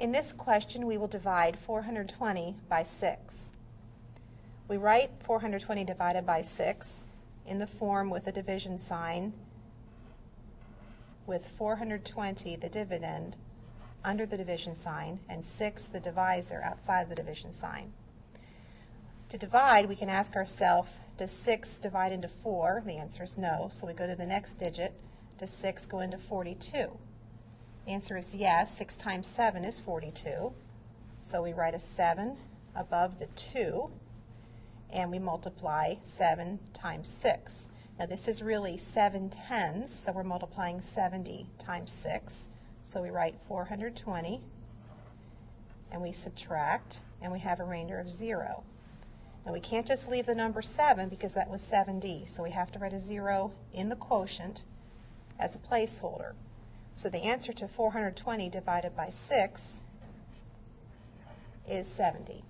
In this question, we will divide 420 by 6. We write 420 divided by 6 in the form with a division sign, with 420, the dividend, under the division sign, and 6, the divisor, outside the division sign. To divide, we can ask ourselves, does 6 divide into 4? The answer is no, so we go to the next digit. Does 6 go into 42? The answer is yes. 6 times 7 is 42. So we write a 7 above the 2, and we multiply 7 times 6. Now this is really 7 tenths, so we're multiplying 70 times 6. So we write 420, and we subtract, and we have a remainder of 0. Now we can't just leave the number 7 because that was 7D, so we have to write a 0 in the quotient as a placeholder. So the answer to 420 divided by 6 is 70.